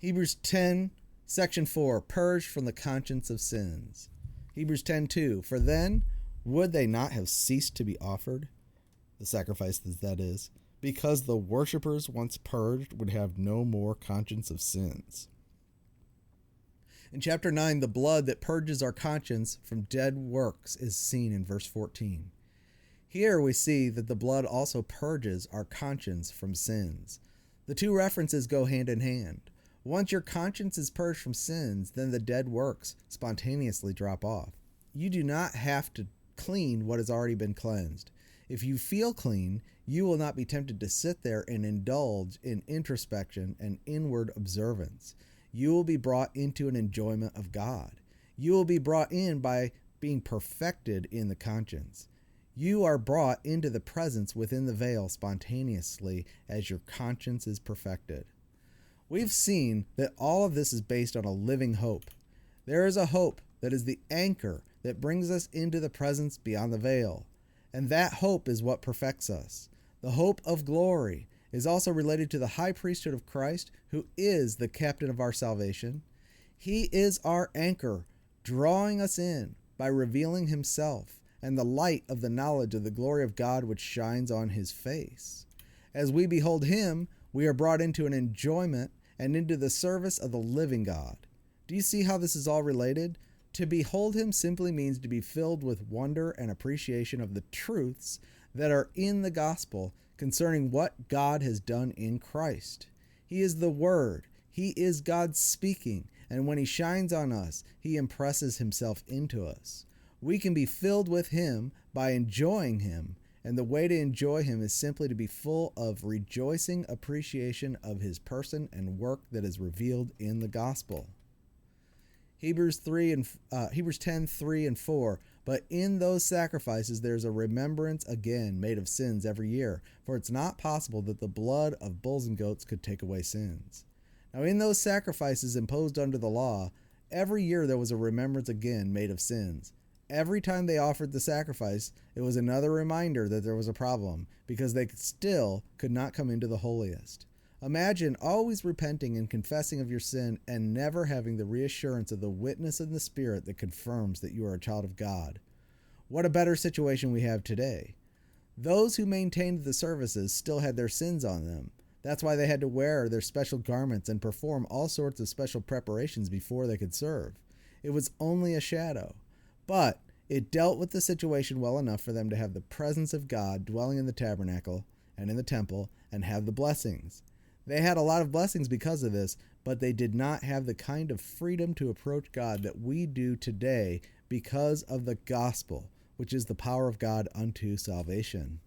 Hebrews 10, section 4, purged from the conscience of sins. Hebrews 10:2, for then would they not have ceased to be offered, the sacrifices that is, because the worshippers once purged would have no more conscience of sins. In chapter 9, the blood that purges our conscience from dead works is seen in verse 14. Here we see that the blood also purges our conscience from sins. The two references go hand in hand. Once your conscience is purged from sins, then the dead works spontaneously drop off. You do not have to clean what has already been cleansed. If you feel clean, you will not be tempted to sit there and indulge in introspection and inward observance. You will be brought into an enjoyment of God. You will be brought in by being perfected in the conscience. You are brought into the presence within the veil spontaneously as your conscience is perfected. We've seen that all of this is based on a living hope. There is a hope that is the anchor that brings us into the presence beyond the veil. And that hope is what perfects us. The hope of glory is also related to the high priesthood of Christ, who is the captain of our salvation. He is our anchor, drawing us in by revealing himself and the light of the knowledge of the glory of God which shines on his face. As we behold him, we are brought into an enjoyment and into the service of the living God. Do you see how this is all related? To behold him simply means to be filled with wonder and appreciation of the truths that are in the gospel concerning what God has done in Christ. He is the Word. He is God speaking, and when he shines on us, he impresses himself into us. We can be filled with him by enjoying him, and the way to enjoy him is simply to be full of rejoicing appreciation of his person and work that is revealed in the gospel. Hebrews 10, 3 and 4. But in those sacrifices there's a remembrance again made of sins every year, for it's not possible that the blood of bulls and goats could take away sins. Now in those sacrifices imposed under the law, every year there was a remembrance again made of sins. Every time they offered the sacrifice, it was another reminder that there was a problem, because they still could not come into the holiest. Imagine always repenting and confessing of your sin and never having the reassurance of the witness in the Spirit that confirms that you are a child of God. What a better situation we have today. Those who maintained the services still had their sins on them. That's why they had to wear their special garments and perform all sorts of special preparations before they could serve. It was only a shadow, but it dealt with the situation well enough for them to have the presence of God dwelling in the tabernacle and in the temple and have the blessings. They had a lot of blessings because of this, but they did not have the kind of freedom to approach God that we do today because of the gospel, which is the power of God unto salvation.